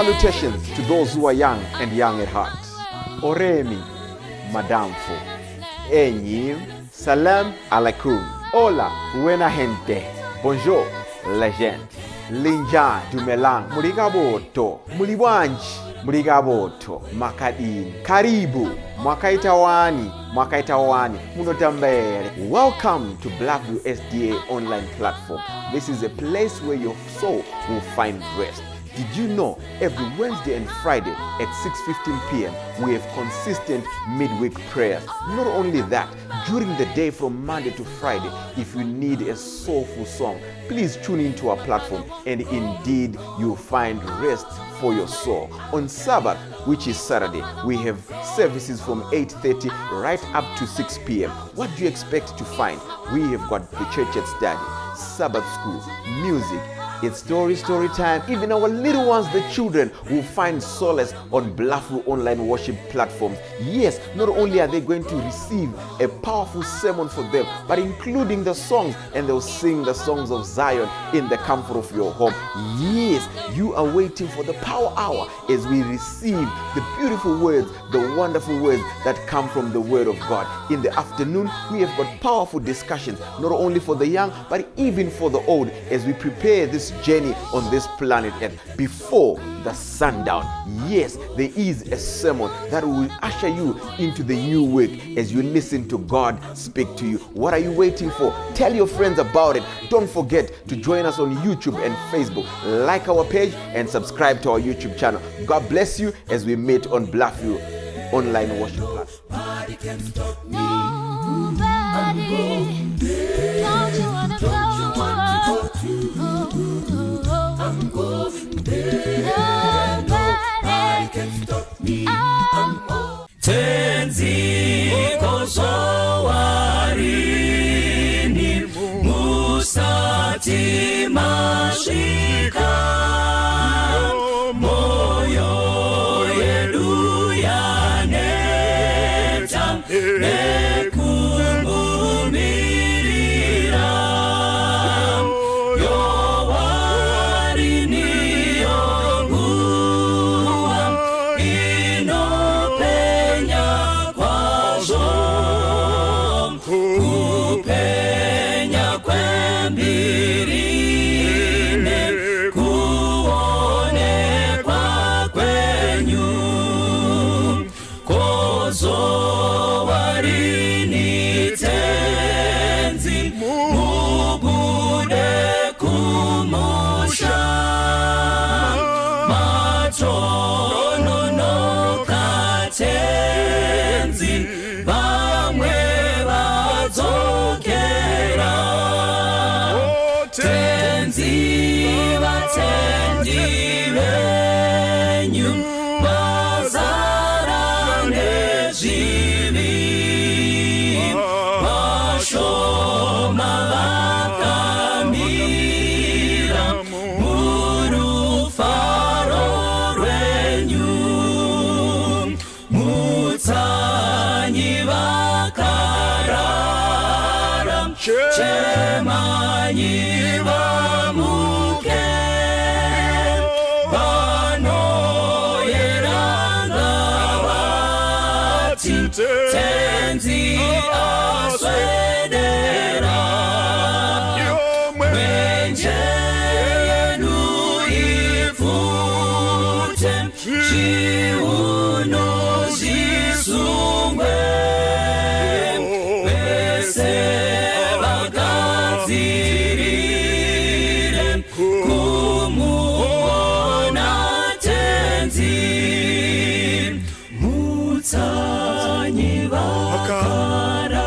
Salutations to those who are young and young at heart. Oremi, Madamfo, Enyim, Salam alaikum, Hola, buena gente, Bonjour, legend, Linja, Dumelang, Murigaboto, Muliwanji, Murigaboto, Makadin, Karibu, Mwakaitawani, Munotambere. Welcome to Blackview SDA online platform. This is a place where your soul will find rest. Did you know every Wednesday and Friday at 6:15 p.m. we have consistent midweek prayers? Not only that, during the day from Monday to Friday, if you need a soulful song, please tune into our platform and indeed you'll find rest for your soul. On Sabbath, which is Saturday, we have services from 8:30 right up to 6 p.m. What do you expect to find? We have got the church at study, Sabbath school, music. It's story time. Even our little ones, the children, will find solace on Blackview online worship platforms. Yes, not only are they going to receive a powerful sermon for them, but including the songs, and they'll sing the songs of Zion in the comfort of your home. Yes, you are waiting for the power hour as we receive the beautiful words, the wonderful words that come from the Word of God. In the afternoon, we have got powerful discussions, not only for the young, but even for the old, as we prepare this journey on this planet Earth before the sundown. Yes, there is a sermon that will usher you into the new week as you listen to God speak to you. What are you waiting for? Tell your friends about it. Don't forget to join us on YouTube and Facebook. Like our page and subscribe to our YouTube channel. God bless you as we meet on Blackview online worship platform. Nobody can stop me. Don't you wanna go? I'm going there. Nobody can stop me. Tenzi kozowarini musati mashika moyo yedu yaneta nekungumirira yowarini yonguwa inopenya kwazo kupenya kwembirine kuonekwa kwenyu kozowarini tenzi mubude kumusha matonono katenzi bamwe bazokera tenzi batendi benyu bazara nezhivi bashoma bakamira murufaro rwenyu mutsanyi vakarara chemanyi vamuke vanoyeranga vati tenzi aswedera mwenje yenu ifute chiuno zisungwe vese vagadzirire kumuona tenzi mutsanyi vakarara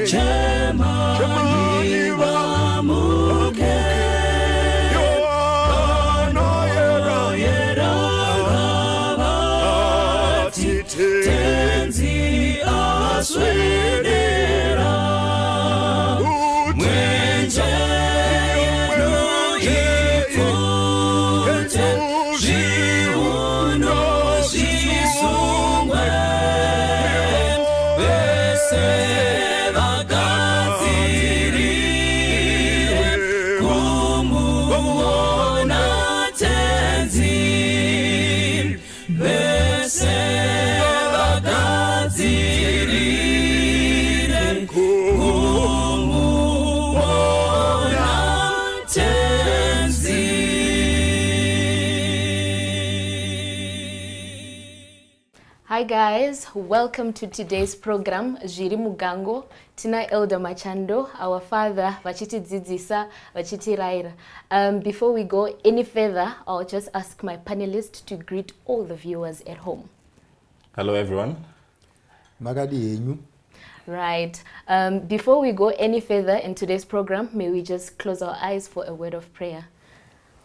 chemanyi vamuke vanoyera vati tenzi aswedera mwenje yenu ifute zviuno zvisungwe vese vagadzirire kumuona tenzi Hi guys, welcome to today's program, Zvirimugango. Tina Elder Machando, our father, vachiti dzidzisa, vachiti raira. Before we go any further, I'll just ask my panelists to greet all the viewers at home. Hello everyone. Magadi yenyu. Right. Before we go any further in today's program, may we just close our eyes for a word of prayer.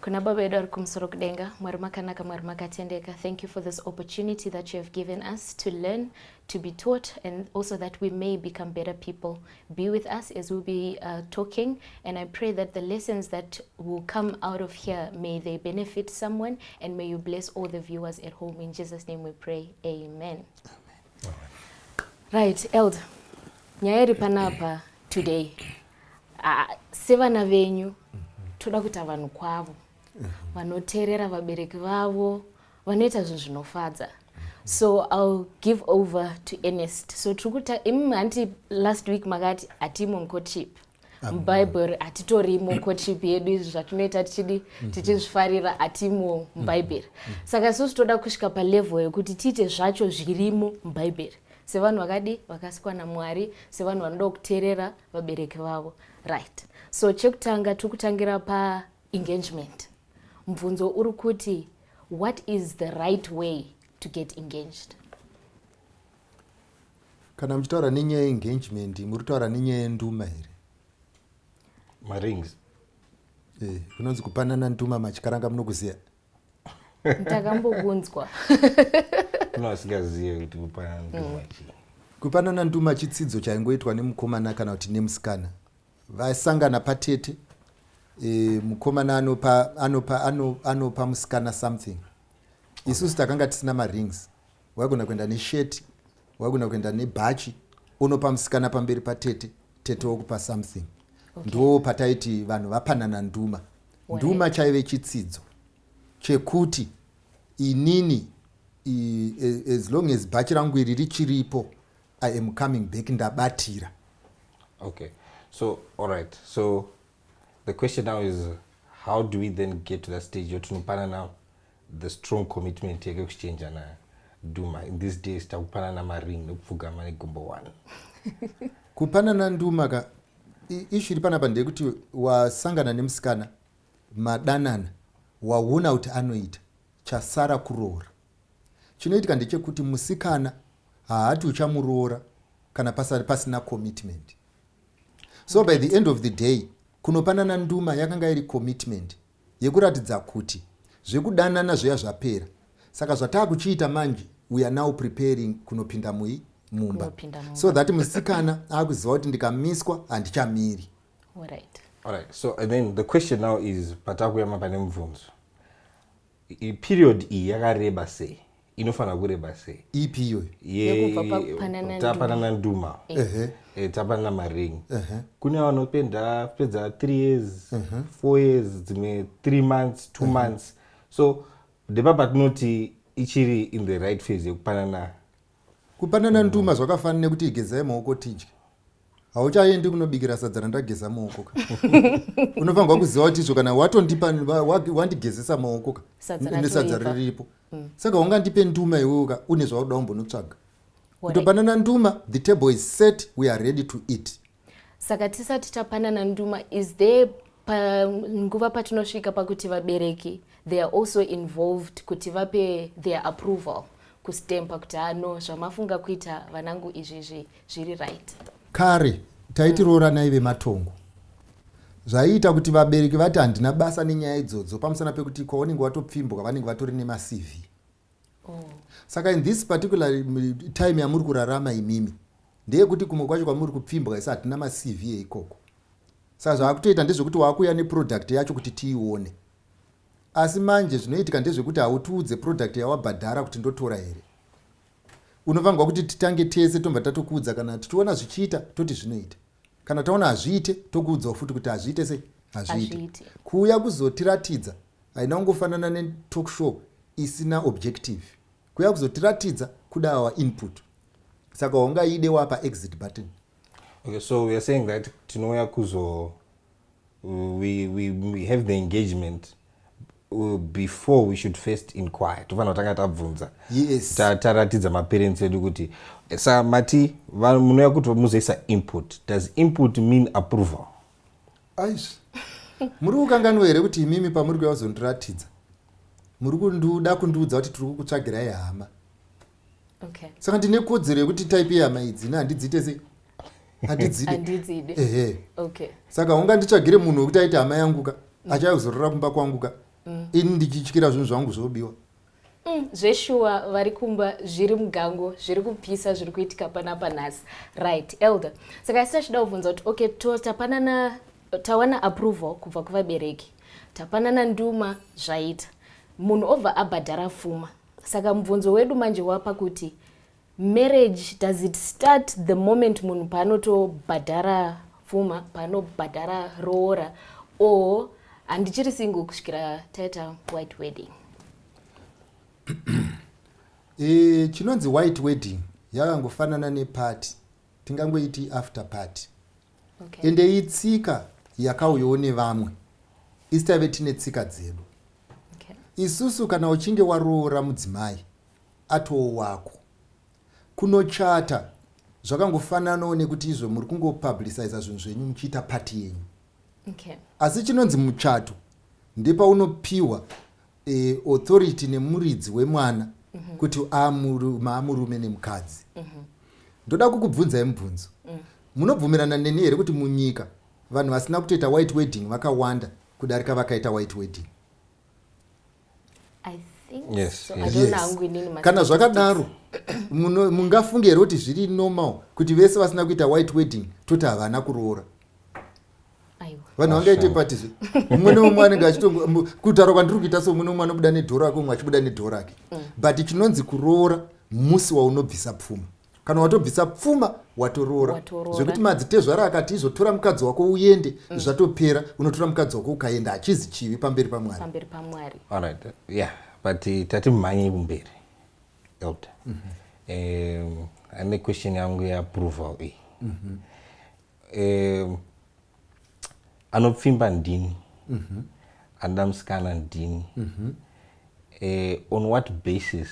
Kuna baba yedu kumsoro kudenga, marumakanaka marumakatendeka. Thank you for this opportunity that you have given us to learn, to be taught, and also that we may become better people. Be with us as we'll be talking, and I pray that the lessons that will come out of here, may they benefit someone, and may you bless all the viewers at home. In Jesus' name we pray, amen. Right, Elder, nyayeri panapa today. Sevana venyu, toda kuita vanhu kwavo. Vanoteerera vabereki vavo, vanoita zvinhu zvinofadza. So I'll give over to Ernest. So trukuta anti last week makati atimo courtship. Bible atitorimo courtship yedu izvi zvatinoita tichizvifarira atimo muBhayibheri. Saka isusu toda kusvika palevel yekuti tiite zvacho zvirimo muBhayibheri. Sevanhu vakasikwa naMwari, sevanhu vanoda kuteerera vabereki vavo. Right. So chekutanga tukutangira pa engagement. Mvunzo uri kuti, what is the right way to get engaged? Kana mchitaura nenyaya engagement, muritaura nenyaya nduma here? Marings. Kunonzi kupanana nduma machikaranga munokuziya. Ndakambobunzwa. Kunosingaziye kuti kupanana nduma chi. Kupanana nduma chitsidzo chaingoitwa nemukomana kana kuti nemusikana. Vasangana patete. Mukomana anopa musikana something. Isusu takanga tisina marings. Wagona kuenda nesheti, wagona kuenda nebhachi, unopa musikana pamberi patete, tete wokupa something. Ndo pataiti vanhu vapanana nduma. Nduma chaive chitsidzo chekuti inini as long as bhachi rangu iri richiripo, I am coming back ndabatira. Okay. So all right. So the question now is, how do we then get to that stage yotunopana now the strong commitment yekuchange na nduma? In these days takupana na maring nekupfugama negombo 1. Kupanana nduma ka ishiri panapa ndekuti wasangana nemusikana madanana waona kuti anoita chasara kuroora. Chinoitika ndechekuti musikana haati uchamuroora kana pasina commitment. So by the end of the day, kunopanana nduma yakanga iri commitment yekuratidza kuti zvekudanana zviya zvapera. Saka zvatakuchiita manje, we are now preparing kunopinda mumba. So that musikana akuziva kuti ndikamiswa handichamiri. All right. So and then the question now is, patakuyama pane mvunzo. Period iyi yakareba sei? Inofana kureba sei? Ipi iyoyo? Tapanana nduma. Tapanana maring. Kune vanopedza 3 years, 4 years, dzimwe 3 months, 2 months. So depa patinoti ichiri in the right phase yekupanana. Kupanana nduma zvakafanana nekuti igezai maoko tidye. Hauchaendi kunobikira sadza randageza maoko ka. Unofanirwa kuziva kuti izvo kana watondipa wandigezesa maoko ka nesadza riripo. Saka ungandipe nduma iwewe ka une zvauda umbonotsvaga. Kutopanana nduma, the table is set, we are ready to eat. Saka tisati tapanana nduma, is there nguva patinosvika pakuti vabereki they are also involved kuti vape their approval kustempa kuti no zvamafunga kuita vanangu izvi zviri right? Kare taitirooranai vematongo. Zvaiita kuti vabereki vati handina basa nenyaya idzodzo pamusana pekuti kwaunenge watopfimboka vanenge vatori nemaCV. Saka in this particular time yamuri kurarama imimi, ndeyekuti kumwe kwacho kwamuri kupfimboka isa hatina maCV ikoko. Saka zvaakutoita ndezvekuti waakuya neproduct yacho kuti tiione. Asi manje zvinoitika ndezvekuti hautiudze product yawabhadhara kuti ndotora here. Unofanirwa kuti titange tese tobva tatokuudza kana tichiona zvichiita toti zvinoita. Kana taona hazviite tokuudzawo futi kuti hazviite sei hazviite. Kuuya kuzotiratidza haina kungofanana netalk show isina objective. Kuuya kuzotiratidza kuda our input. Saka ungaide wapa exit button. Okay, so we are saying that tinouya kuzo we have the engagement before we should first inquire tofana kutanga tabvunza Yes. taratidza maparents edu kuti sa mati munouya kuti muzoisa input. Does input mean approval? Aish. Muri kukanganwa here kuti imimi pamuri kuya kuzondiratidza muri kunduda kundiudza kuti tiri kukutsvagirai hama. Okay. Saka ndine kodzero yekuti type yehama idzi handidzite sei? Handidzide. Ehe. Okay. Saka unganditsvagire munhu wekuti aiti hama yanguka achauya kuzorora kumba kwanguka ini ndichityira zvinhu zvangu zvobiwa. Zveshuwa vari kumba zviri mugango zviri kupisa zviri kuitika panapa nhasi. Right, elder. Saka isi tachida kubvunza kuti okay tawana approval kubva kuvabereki. Tapanana nduma zvaita. Munhu obva abhadhara pfuma. Saka mubvunzo wedu manje wapa kuti marriage, does it start the moment munhu paanotobhadhara pfuma, paanobhadhara roora, or handichiri single kusvikira taita white wedding? Chinonzi white wedding yakangofanana nepati, tingangoiti after party. Okay. Ende itsika yakauyawo nevamwe, isitave tine tsika dzedu. Okay. Isusu kana uchinge waroora mudzimai atowo wako, kunochata zvakangofananawo nekuti izvo muri kungopubliciza zvinhu zvenyu muchiita pati yenyu. Okay. Asi chinonzi muchato ndepaunopiwa authority nemuridzi wemwana kuti maamurume nemukadzi. Ndoda kukubvunzai mubvunzo. Munobvumirana neni here kuti munyika vanhu vasina kutoita white wedding vakawanda kudarika vakaita white wedding? I think Yes, so. yes. I don't know hangu inini ma Kana statistics. zvakadaro mungafunge here kuti zviri normal kuti vese vasina kuita white wedding toti havana kuroora? Aiwa. Vanhu vangaite patizve umwe neumwe anenge achitongo kutaura kwandiri kuita so umwe neumwe anobuda nedhoro rake umwe achibuda nedhoro rake. But chinonzi kuroora musi waunobvisa pfuma. Kana watobvisa pfuma watoroora. Zvekuti madzitezvara akati izotora mukadzi wako uende zvatopera, unotora mukadzi wako ukaenda achizi chivi pamberi paMwari. Pamberi paMwari. All right. Yeah, but tati manye kumberi. Elder. Ane question yangu ya approval anopfimba ndini. Andamusikana ndini. On what basis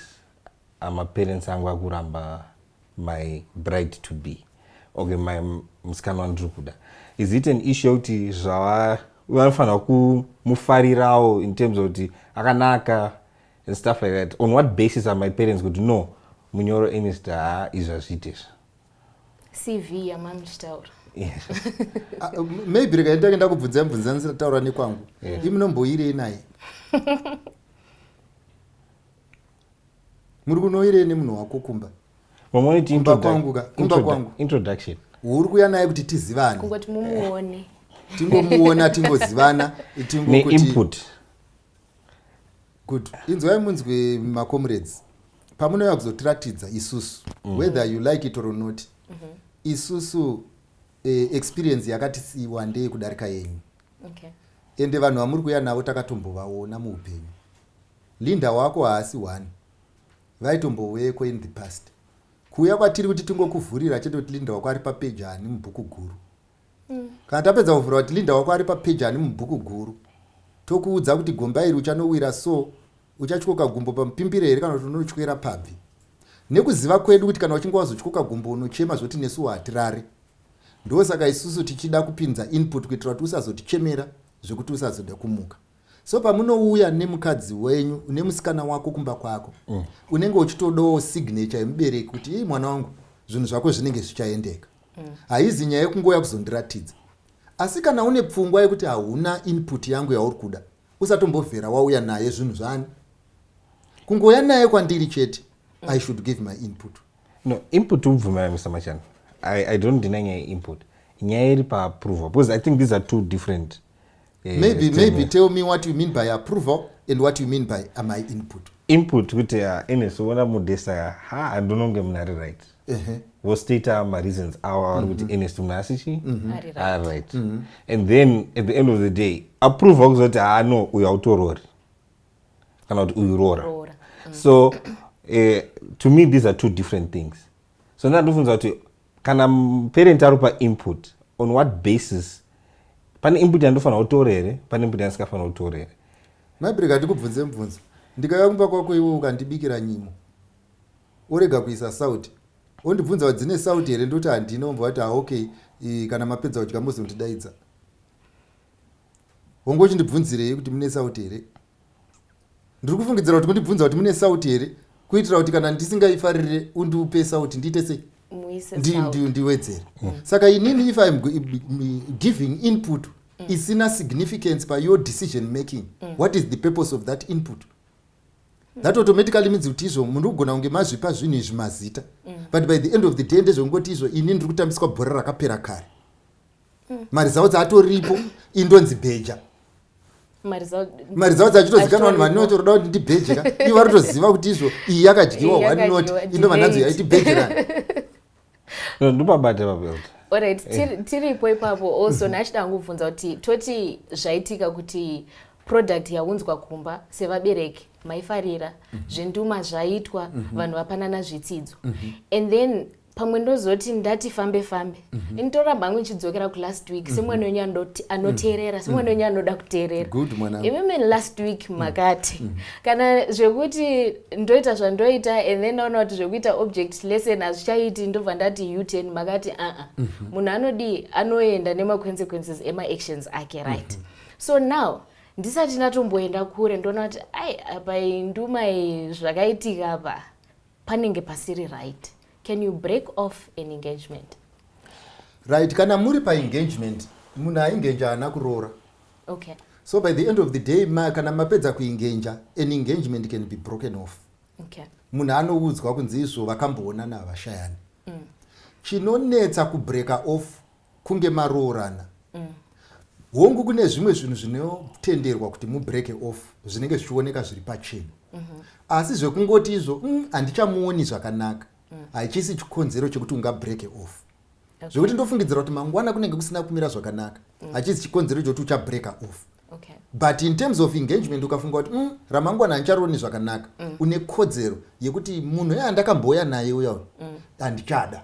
ama parents angu akuramba my bride to be? Okay, my musikana wandiri kuda. Is it an issue kuti vanofana kumufarirawo in terms of kuti akanaka and stuff like that? On what basis are my parents going to know munyoro Ernest izvazviitezvo? CV yamamuchitaura. Yes. Maybe rega ndakenda kubvunza mubvunza ndisataura nekwangu. Imunomboirei naye? Muri kunoirei nemunhu wako kumba? Mamoniti Kumba kwangu. Introduction. Uri kuya naye kuti tizivane. Kungoti mumuone. Tingomuona, tingozivana, Ne input. Good. Inzwai munzwe macomrades. Pamunouya kuzotiratidza isusu, whether you like it or not. Isusu experience yakati siwandei kudarika yenyu. Okay. Ende vanhu vamuri kuya navo takatombovaona muupenyu. Linda wako haasi one. Vaitomboweko in the past. Kuya kwatiri kuti tingokuvhurira chete kuti Linda wako ari papage ani mubhuku guru. Kana tapedza kuvhura kuti Linda wako ari papage ani mubhuku guru, tokuudza kuti gomba iri uchanowira so uchatyoka gumbo pamupimbire here kana kuti unotyera pabvi. Nekuziva kwedu kuti kana uchinge wazotyoka gumbo unochema zvoti nesu hatirare. Ndosaka isusu tichida kupinza input kuitira kuti usazotichemera zvekuti usazoda kumuka. So pamunouya nemukadzi wenyu nemusikana wako kumba kwako, unenge uchitodawo signature yemubereki kuti mwana wangu zvinhu zvako zvinenge zvichaendeka. Haizi nyaya yekungoya kuzondiratidza. Asi kana une pfungwa yekuti hauna input yangu yauri kuda, usatombovhera wauya naye zvinhu zvani. Kungoya naye kwandiri chete, I should give my input. No, input ubvumira Mr. Machando. I don't deny your input. Nyaya iri pa approval, because I think these are two different. Maybe tell me what you mean by approval and what you mean by my input. Input kuti ines wona mudesa andononge munari right. Wo state my reasons our kuti ines munasichi right. And then at the end of the day approval kuzoti no uyautorori kana kuti uyurora. So to me these are two different things. So ndandofunza kuti kana parent arupa input, on what basis pane input yandofana utorere, pane input yasikafana utorere. mabreka ndikubvunze mubvunzo. Ndikauya kumba kwako iwe ukandibikira nyimo. Urega kuisa sauti. Undibvunza kuti dzine sauti here ndoti handina, umbwa kuti okay, kana mapedza kudya muzondidaidza. Wongochendibvunzirei kuti mune sauti here? Ndiri kufungidzira kuti kundibvunza kuti mune sauti here kuitira kuti kana ndisingaifarire undipe sauti ndiite sei? Ndiwedzere. Saka inini, if I'm giving input isina significance by your decision making, what is the purpose of that input? That automatically means kuti izvo munhu ugona kunge mazvipa zvinhu izvi mazita, but by the end of the day ndezvongoti izvo ini ndiri kutambiswa bhora rakapera kare. Mari dzavo dzatoripo indonzi bheja. Mari dzavo dzachitozikanwa vanhu vaninotoda kuti ndibhejera, ivo varitoziva kuti izvo iyi yakadyiwa why not, indova nhanzi yaitibhejerana. Ndopabate pabelt. Alright, tiripo ipapo also nachida ngubvunza kuti toti zvaitika kuti product yaunzwa kumba sevabereki maifarira, zvenduma zvaitwa, vanhu vapanana zvitsidzo. And then pamwe ndozoti ndati fambe nditoramba ngichidzokera ku last week semwana wenyu anoteerera, semwana wenyu anoda kuteerera. Imimi last week makati kana zvekuti ndoita zvandoita and then naona kuti zvekuita object lesson hazvichaiti ndobva ndati U10 makati munhu anoenda nema-consequences ema-actions ake, right? So now ndisati ndatomboenda kure ndoona kuti apa induma zvakaitika apa panenge pasiri right. Can you break off an engagement? Right, kana muri pa engagement munhu aingenja haana kuroora. Okay. So by the end of the day kana mapedza kuengenja, an engagement can be broken off. Okay. Munhu anoudzwa kunzi izvo vakamboonana havashayani. Chinonetsa kubreaka off kunge maroorana. Hongu kune zvimwe zvinhu zvinotenderwa kuti mubreake off zvinenge zvichioneka zviri pachena. Asi zvekungoti izvo handichamuoni zvakanaka haichisi chikonzero chekuti ungabreake off. Zvekuti ndofungidzira kuti mangwana kunenge kusina kumira zvakanaka hachisi chikonzero chekuti uchabreaka off. Okay. But in terms of engagement ukafunga kuti ramangwana handicharooni zvakanaka, une kodzero yekuti munhu yandakamboya naye uya handichada.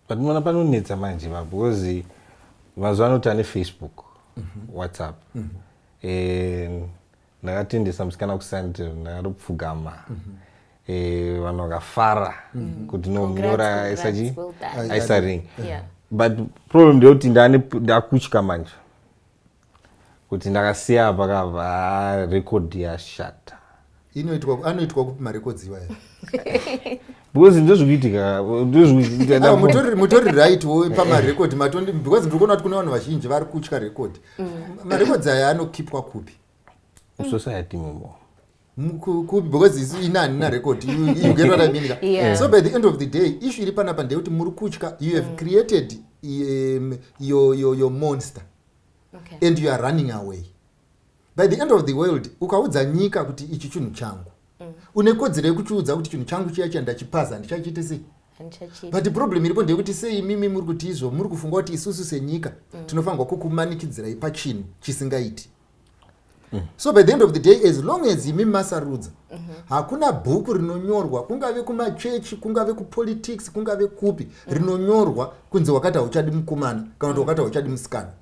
But mwana panonetsa manje because mazuva ano tane Facebook, WhatsApp, ndakatendesa musikana kusandra ndakatopfugama, vanhu vakafara kuti nomunyora aisa ring. But problem ndeyekuti ndakutya manje kuti ndakasiya apa kabva record yashata. Anoitwa kupi marecords iwaya? Because ndozvikuitika mutori right wo pamarecord matondi, because ndiri kuona kuti kune vanhu vazhinji vari kutya record. Marecords aya anokipwa kupi? Society momo. Kupi, because isu inani na record, you get what I mean? Yeah. So by the end of the day issue iri panapa ndeyekuti muri kutya, you have created your monster. Okay. And you are running away. By the end of the world ukaudza nyika kuti ichi chinhu changu, une kodzero yekuchiudza kuti chinhu changu chiya chandachipaza ndichachiite sei? But the problem iripo ndeyekuti sei mimi muri kuti izvo muri kufunga kuti isusu senyika tinofanirwa kukumanikidzirai pachinhu chisingaiti. So by the end of the day, as long as imi masarudza, hakuna bhuku rinonyorwa, kungave kumachechi, kungave kupolitics, kungave kupi, rinonyorwa kunzi wakati hauchadi mukomana kana kuti wakati hauchadi musikana.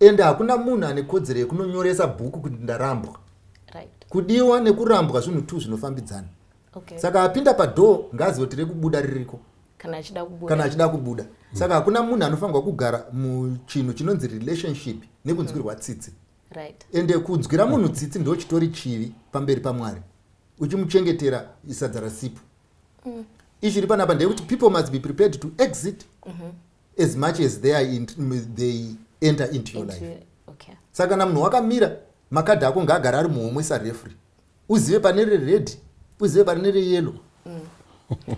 And hakuna munhu ane kodzero yekunonyoresa bhuku kuti ndarambwa. Right. Kudiwa nekurambwa zvinhu tu zvinofambidzana. Okay. Saka apinda padoo ngazive tiri kubuda ririko Kana achida kubuda. Saka hakuna munhu anofanirwa kugara muchinhu chinonzi relationship nekunzwirwa tsitsi. Right. Ende kunzwira munhu tsitsi ndo chitori chivi pamberi paMwari, uchimuchengetera isadza rasipo. Izviri panapa ndeyekuti people must be prepared to exit as much as they enter into your life. Okay. Saka kana munhu wakamira makadhi ako ngaagara ari muhomwe sarefri, uzive pane rered, uzive pane reyellow.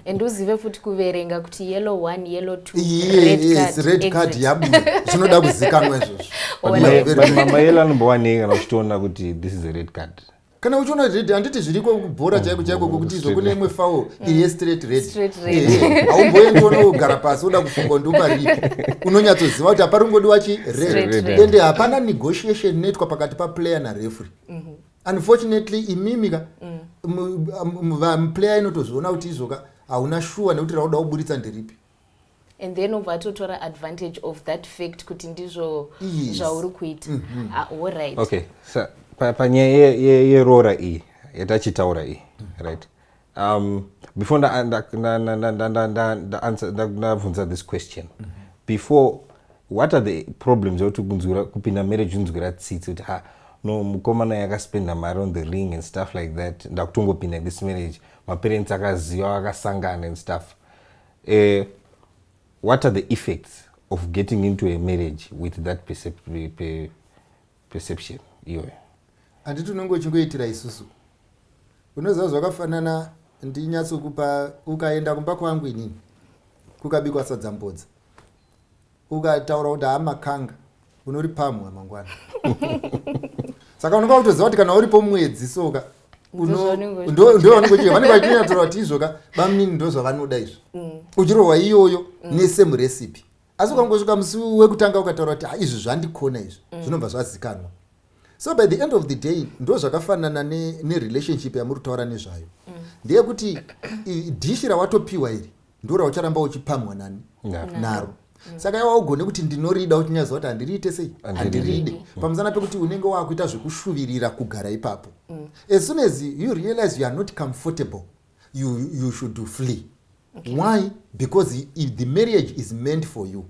And uzive futi kuverenga kuti yellow 1, yellow 2, red card yabuda. Zvinoda kuzikanwa izvozvo. Mama yellow anombowani kana uchitoona kuti this is a red card. Kana uchiona red handiti zviriko kubhora chaiko kuti izvo kune imwe foul iri straight red. Haumboendiona kugara pasi uda kufunga ndoparipi. Unonyatsoziva kuti hapari kungodiwa red. Ende hapana negotiation inoitwa pakati paplayer nareferee. Unfortunately imimika player inotozoona kuti izvoka hauna sure nekuti rauda kuburitsa ndiripi. And then uvatotora advantage of that fact kuti ndizvo zvauri kuita. All right. Okay, so panyaya yerora iyi yatachitaura iyi, right? Before ndabvunza this question, before, what are the problems yokuti kupinda marriage unzwira tsitsi kuti no mukomana yakaspenda mari on the ring and stuff like that, ndakutongopinda this marriage, maparents akaziva akasangana and stuff. What are the effects of getting into a marriage with that perception iwe? Handiti unenge uchingoitira isusu. Unoziva zvakafanana, ndinyatsokupa, ukaenda kumba kwangu inini kukabikwa sadza mbodza, ukataura kuti hamakanga, unori pamwe mangwana. Saka unenge kutoziva kuti kana uripo mwedzi soka ndowanenge vanenge vachinyatora kuti izvoka bamini ndozvavanoda izvo, uchirohwa iyoyo nesame recipe. Asi ukangosvika musi wekutanga ukataura kuti izvi zvandikona izvi, zvinobva zvazikanwa. So by the end of the day, ndo zvakafanana nerelationship yamuri kutaura nezvayo. Ndiye kuti dishi rawatopiwa iri ndo rawacharamba uchipamwa naro. Saka iwe ugone kuti ndinorida kuti nyazo kuti handiriite sei, handiride. Pamusana pekuti unenge wakuita zvekushuvirira kugara ipapo. As soon as you realize you are not comfortable, you should flee. Why? Because if the marriage is meant for you.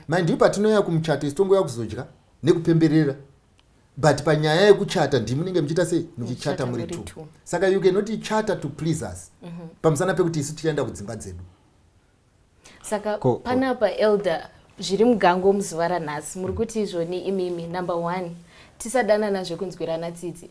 Mind you, patinoya kumuchato isitongo yakuzodya nekupemberera. But panyaya yekuchata ndimunenge muchiita sei, muchichata muri tu. Saka you cannot chata to please us. Pamusana pekuti isu tichaenda kudzimba dzedu. Saka panapa elder Zvirimugango muzuva ranhasi muri kuti izvoni imimi, number 1 tisadanana zvekunzwirana tsitsi.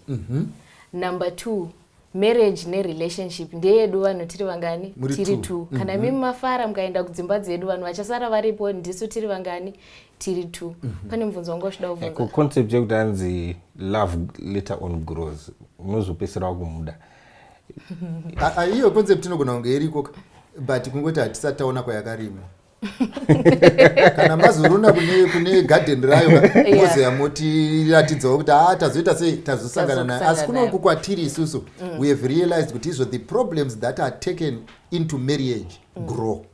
Number 2 marriage nerelationship ndeyedu vanhu tiri vangani, tiri 2. Kana mimi mafara mukaenda kudzimba dzedu vanhu vachasara varipo ndisu tiri vangani, tiri 2. Pane mubvunzo wangu wachida kuvhunza. Concept yekuti hanzi love later on grows, unozopesera wakumuda. Iyo concept inogona kunge iriko, but kungoti hatisataona kwayakarimwa. Kana mazorona kune garden rayo mozeya moti ratidzawo kuti tazoita sei, tazosangana naye. Asi kunoku kwatiri isusu, we have realized kuti izvo the problems that are taken into marriage grow.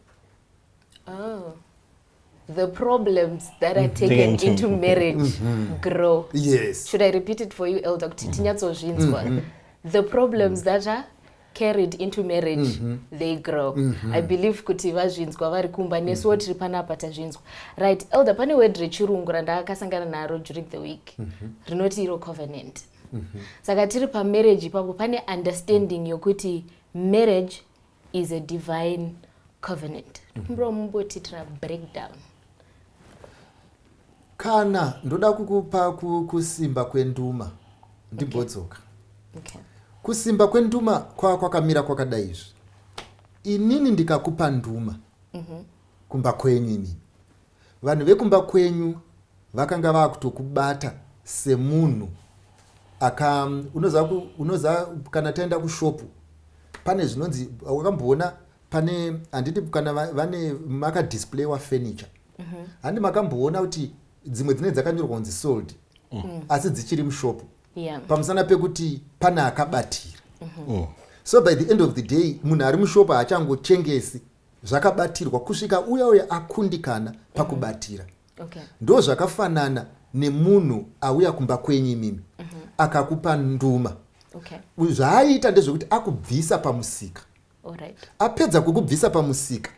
The problems that are taken into marriage grow. Yes. Should I repeat it for you, elder? Kuti tinyatsozvinzwa. The problems that are carried into marriage, they grow. I believe kuti vazvinzwa vari kumba nesuwo tiri panapa tazvinzwa. Right, elder, pane word rechirungu randakasangana naro during the week. Rinoti iro covenant. Saka tiri pamarriage ipapo pane understanding yokuti marriage is a divine covenant. Mbro mumbotitira breakdown. Kana ndoda kukupa kusimba kwenduma ndimbodzoka. Okay. Kusimba kwenduma kwakamira kwakadai izvi. Inini ndikakupa nduma kumba kwenyu inini. Vanhu vekumba kwenyu vakanga vakutokubata semunhu unoza kana taenda kushopu pane zvinonzi wakamboona pane handiti kana vane maka display wa furniture. Handi makamboona kuti dzimwe dzine dzakanyorwa kunzi sold asi dzichiri mushopu. Pamusana pekuti pana akabatira. So by the end of the day munhu ari mushopu haachangochengesi zvakabatirwa kusvika uya akundikana pakubatira. Ndo zvakafanana nemunhu auya kumba kwenyu mimi akakupa nduma. Zvaaita ndezvekuti akubvisa pamusika. Apedza kukubvisa pamusika,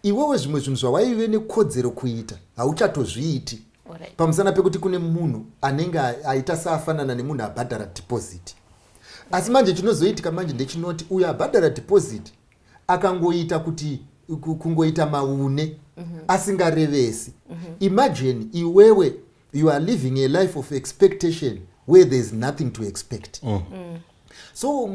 iwewe zvimwe zvinhu zvawaive nekodzero kuita hauchatozviiti. Pamusana pekuti kune munhu anenge aita saafanana nemunhu abhadhara deposit. Asi manje chinozoitika manje ndechinoti uyo abhadhara deposit akangoita kuti kungoita maune asingarevesi. Imagine iwewe you are living a life of expectation where there is nothing to expect. So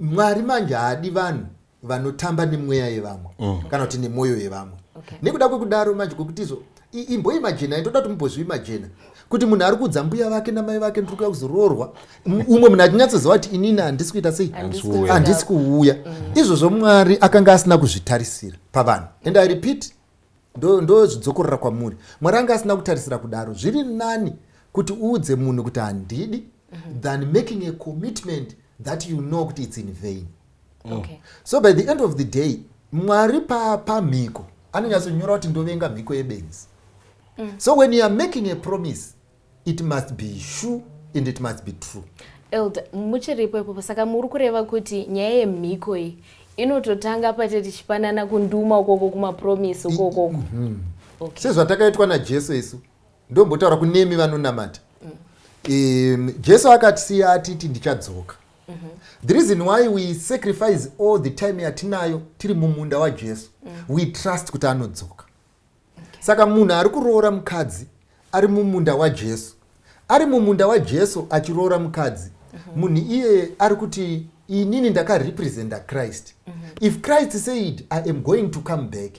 Mwari manje haadi vanhu vanotamba nemweya yevamwe kana kuti nemwoyo yevamwe. Nekuda kwekudaro manje kwekutizo imboimagina, ndoda kuti mumbozviimagina kuti munhu ari kudza mbuya vake namai vake ndiri kuya kuzoroorwa, umwe munhu achinyatsoziva kuti inini handisi kuita sei, handisi kuuya. Izvozvo Mwari akanga asina kuzvitarisira pavanhu. And I repeat, ndo zvidzokorera kwamuri. Mwari anga asina kutarisira kudaro. Zviri nani kuti uudze munhu kuti handidi than making a commitment that you know kuti it's in vain. So by the end of the day, Mwari pamhiko anonyatsonyora kuti ndovenga mhiko yebenzi. So when you are making a promise, it must be sure and it must be true. Elder, muchiripo ipopo saka muri kureva kuti nyaya yemhiko iyi inototanga pate tichipanana kunduma ukoko kumapromisi ukoko. Okay. Sezvatakaitwa naJesu isu ndombotaura kunemi vanonamata. Jesu akatisiya atiti ndichadzoka. The reason why we sacrifice all the time yatinayo tiri mumunda waJesu, we trust kuti anodzoka. Saka munhu ari kuroora mukadzi ari mumunda waJesu, ari mumunda waJesu achiroora mukadzi, munhu iye ari kuti inini ndakarepresenta Christ. If Christ said I am going to come back,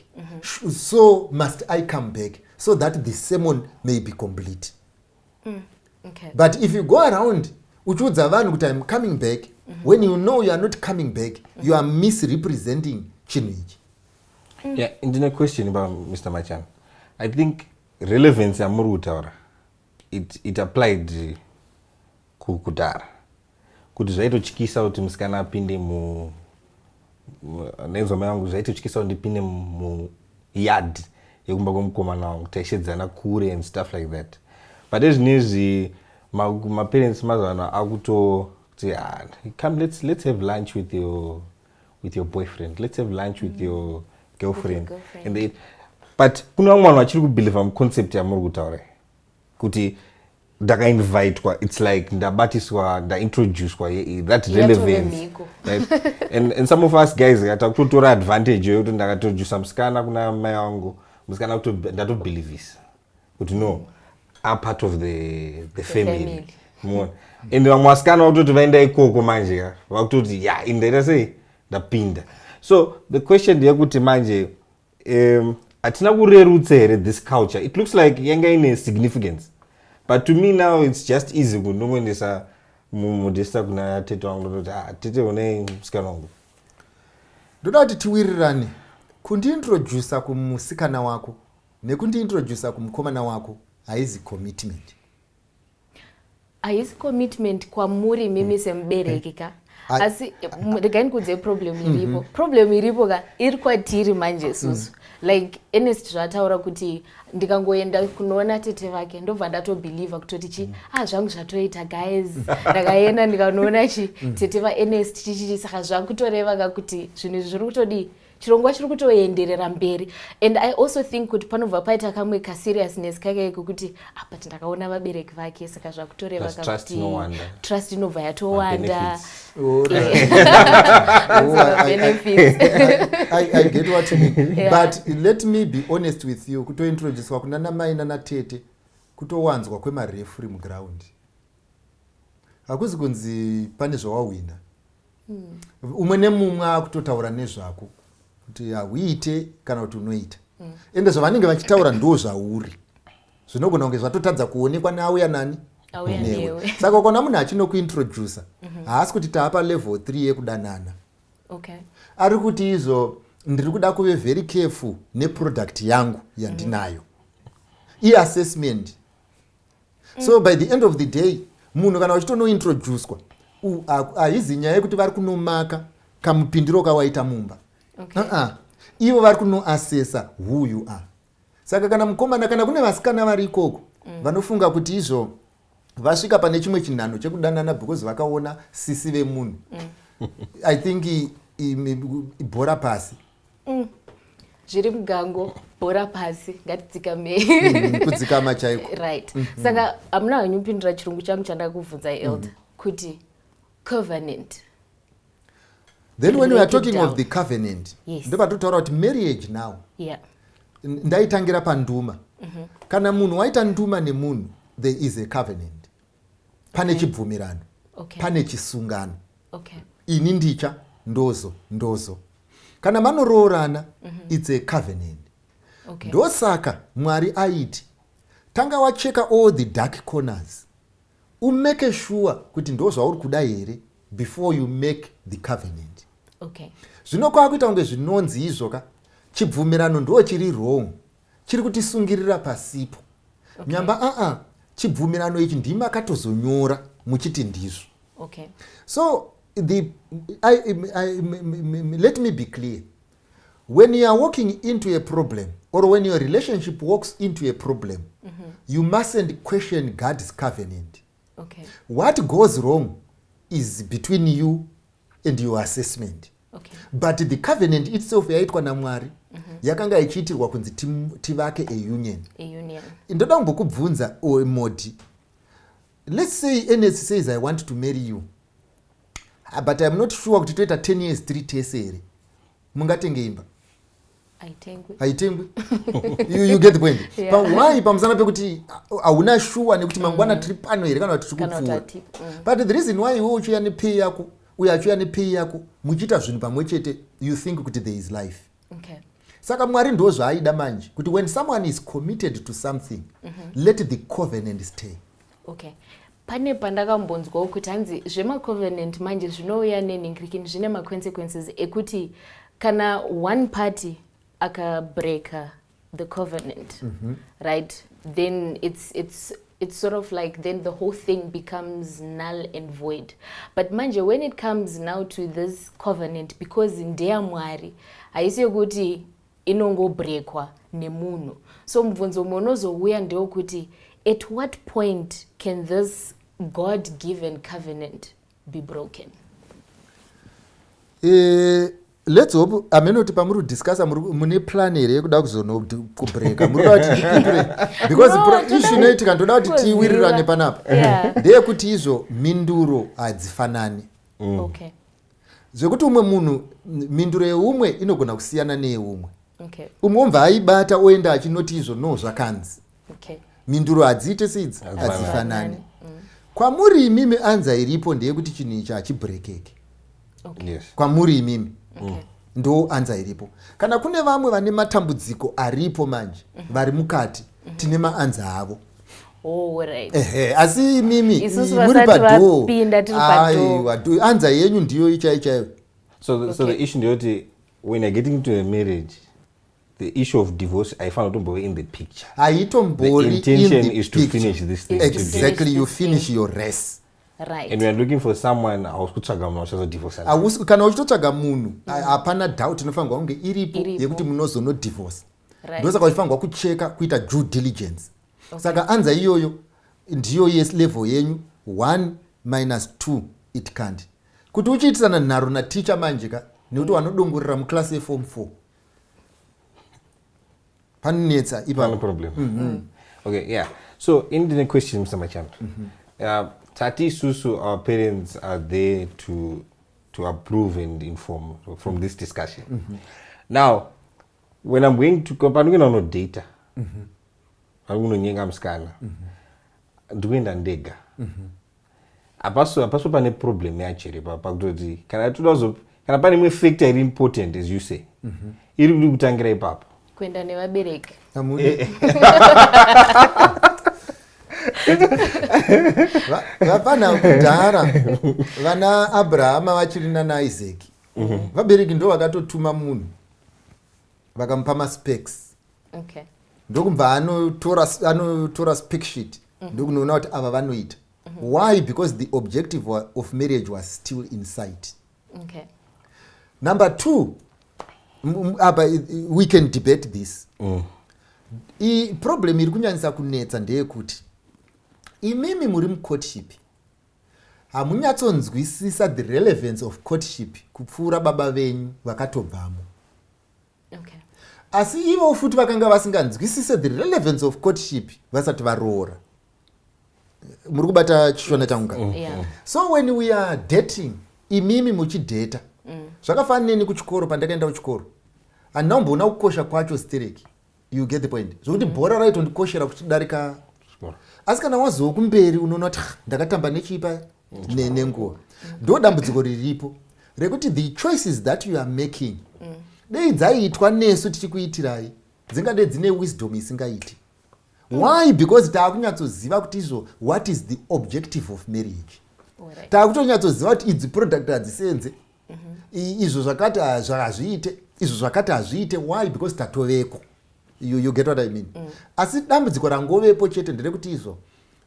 so must I come back, so that the sermon may be complete. Okay. But if you go around uchiudza vanhu kuti I'm coming back, when you know you are not coming back, you are misrepresenting chinhu ichi. Yeah, and a question about Mr. Machando. I think relevance ya muri kutaura it applied kudhara kuti zvaitotyisa kuti musikana apinde nenzoma yangu zvaitotyisa kuti ndipinde muyard yekumba kwemukomana wangu taishedzana kure and stuff like that. But ezvinezvi maparents mazana akuti come let's have lunch with your boyfriend, let's have lunch with your girlfriend. And they, but kuna vamwe vanhu vachiri kubhelieva muconcept yamuri kutaura kuti ndakainvitwa, it's like ndabatiswa, ndaintroducwa, that relevance, right? And some of us guys takutotora advantage yokuti ndakaintroduce musikana kuna mai vangu, musikana ndatobelievisa kuti no, are part of the family. And vamwe vasikana vakutoti vaenda ikoko manje vakutoti indaita sei ndapinda. So the question ndeyekuti manje hatina kurerutsa here this culture. It looks like yanga ine significance, but to me now it's just easy kunongoendesa mumodesta kuna tete wangu ndoti tete une musikana wangu. Ndoda kuti tiwirirane kundiintrodusa kumusikana wako nekundiintrodusa kumukomana wako haizi commitment. Haisi commitment kwamuri mimi semubereki ka. Asi regai ndikudze problem iripo. Problem iripo ka iri kwatiri manje susu. Like Ernest zvataura kuti ndikangoenda kunoona tete vake ndobva ndatobhelieva kutoti zvangu zvatoita guys, ndakaenda ndikanoona tete vaErnest chichichi, saka zvakutoreva kakuti zvinhu izvi zviri kutodi chirongwa chiri kutoenderera mberi. And I also think kuti panobva paita kamwe kaseriousness kake kuti apa ndakaona vabereki vake, saka zvakutoreva kakuti trust inobva yatowanda. I get what you mean. Yeah. But let me be honest with you, kutointroducewa kuna namai nanatete kutowanzwa kwemarefuri muground hakuzi kunzi pane zvawawina. Umwe nemumwe akutotaura nezvako kuti uite kana kuti unoita, ende zvavanenge vachitaura ndo zvauri zvinogona kunge zvatotadza kuonekwa neauya nani newe. Saka ukaona munhu achinokuintrodusa haasi kuti taapa level 3 yekudanana. Okay. Ari kuti izvo ndiri kuda kuve very careful neproduct yangu yandinayo, assessment. So by the end of the day munhu kana uchitonointroducwa haizi nyaya yekuti vari kunomaka kamupindiro kawaita mumba. Ivo vari kunoassessa who you are. Saka kana mukomana kana kune vasikana vari ikoko vanofunga kuti izvo vasvika pane chimwe chinhano chekudanana because vakaona sisi vemunhu, I think bhora pasi. Zvirimugango bhora pasi ngatidzikamei. Kudzikama chaiko. Right. Saka hamuna hanyupindura chirungu changu chandakubvunza Elder kuti covenant. Then when we are talking of the covenant, ndopatotaura kuti marriage now. Yeah. Ndaitangira panduma. Kana munhu waita nduma nemunhu, there is a covenant. Pane chibvumirano. Pane chisungano. Ini ndicha ndozo. Kana vanoroorana, it's a covenant. Ndosaka Mwari aiti tanga wacheka all the dark corners, make sure kuti ndo zvauri kuda here before you make the covenant. Zvino kwakuita kunge zvinonzi izvo ka chibvumirano ndo chiri wrong, chiri kutisungirira pasipo. Nyamba chibvumirano ichi ndima akatozonyora muchiti ndizvo. So let me be clear. When you are walking into a problem, or when your relationship walks into a problem, you mustn't question God's covenant. Okay. What goes wrong is between you and your assessment. Okay. But the covenant itself yaitwa naMwari yakanga ichiitirwa kunzi tivake a union. A union. Ndoda kumbokubvunza Modi. Let's say NS says I want to marry you. But I'm not sure kuti toita 10 years 3 tese here. Mungatenge imba. Haitengwi. You get the point. Yeah. Why pamusana pekuti hauna sure nekuti mangwana tiri pano here kana kuti tikupfuura. But the reason why iwe uchiya nepay yako uya achiya nepay yako muchiita zvinhu pamwe chete you think kuti there is life. Okay. Saka Mwari ndo zvaaida manje kuti when someone is committed to something let the covenant stay. Okay. Pane pandakambonzwawo kuti hanzi zvemacovenant manje zvinouya nenhingirikini zvine maconsequences ekuti kana one party akabreaka the covenant, right, then it's sort of like then the whole thing becomes null and void. But manje when it comes now to this covenant, because ndeyamwari haisi yokuti inongobreakwa nemunhu, so mubvunzo munozouya ndewokuti at what point can this God-given covenant be broken? Let's hope amenoti pamuri discussa mune plan here yekuda kuzono kubreaka muri kuti because issue noitika ndoda kuti tiwirirane panapa ndeyekuti izvo minduro hadzifanani. Okay. Zvekuti umwe munhu minduro yeumwe inogona kusiyana neyeumwe. Okay. Umwe obva aibata oenda achinoti izvo no zvakanzi. Okay. Minduro hadziite seidzi hadzifanani. Kwamuri imimi anza iripo ndeyekuti chinhu ichi hachibrekeke. Okay. Yes. Kwamuri imimi Okay. ndo anza iripo. Kana kune vamwe vane matambudziko aripo manje vari mukati tine maanza avo. Oh, right. Asi imimi muri padoo anza yenyu ndiyo ichaichaiyo. So the issue ndeyoti when you're getting into a marriage, the issue of divorce I found to be in the picture. The intention is to finish this thing. Exactly, you finish your race. Right. And we are looking for someone auskutsvaga munhu achazo divorce. Kana uchitotsvaga munhu hapana doubt inofanirwa kunge iripo yekuti munozono divorce. Ndosaka uchifanirwa kucheka kuita due diligence. Saka anza iyoyo ndiyo level yenyu 1 minus 2 it can't. Kuti uchiitisana nharo naticha manje ka nekuti vanodongorera muclass yeform 4 panonetsa No problem. Okay, yeah. So in the question, Mr. Machando, Tati Susu, our parents are there to approve and inform from this discussion. Now, when I'm going to compare no data, I'm going to nyenga mskana, duenda ndega. Apaso pane problem actually, pakutoti kana tudozo kana pane mwe factor iri important as you say. Iri kutangira ipapo. Kwenda nevabereki. Vapana kudhara vana Abrahama vachirina naIsaki vabereki ndo vakatotuma munhu vakamupa maspecs. Okay. Ndokubva anotora spec sheet ndokunoona kuti ava vanoita. Why? Because the objective of marriage was still in sight. Okay. Number 2, we can debate this. Problem iri kunyanyisa kunetsa ndeyekuti imimi muri mucourtship hamunyatsonzwisisa the relevance of courtship kupfuura baba venyu vakatobvamo. Okay. Asi ivo futi vakanga vasinganzwisise the relevance of courtship vasati varoora. Muri kubata chishona changu. Yeah. So when we are dating, imimi muchidata zvakafanana neni kuchikoro pandakaenda kuchikoro handina kumboona kukosha kwacho stereki. You get the point. Zvokuti bhora raitondikoshera kuchidarika. Asi kana wazowo kumberi unoona kuti ndakatamba nechipa nenguva. Ndo dambudziko riripo rekuti the choices that you are making dei dzaiitwa nesu tichikuitirai dzingadei dzine wisdom isingaiti. Why? Because taakunyatsoziva kuti izvo what is the objective of marriage. Taakutonyatsoziva kuti idzi product hadzisenze, izvo zvakati hazviite, izvo zvakati hazviite. Why? Because tatoveko. You get what I mean? Asi dambudziko rangovepo chete nderekuti izvo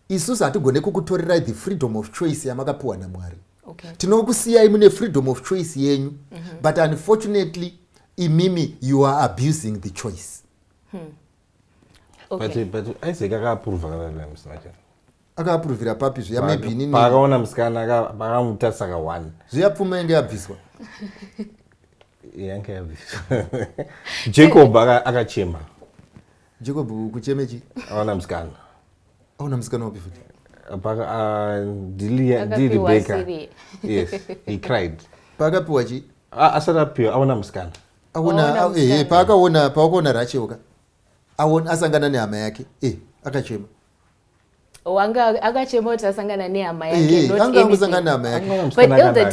isusu hatigone kukutorirai the freedom of choice yamakapiwa naMwari. Okay. Tinokusiyai mune freedom of choice yenyu, but unfortunately imimi you are abusing the choice. Okay. But Isaac akaapprove akavavira Mr. Machando. akaapuruvhira papi zviya maybe inini paakaona musikana pakamutarisa ka1 zviya pfuma inge yabviswa yange yabviswa Jacob akachema Jacob kuchemechi aona musikana wapi futi ndili Rebecca. Yes, he cried paakapiwa chi asati apiwa aona musikana paakaona Rachel asangana nehama yake akachema wanga akachema kuti asangana nehama yake angangosangana nehama yake but Elder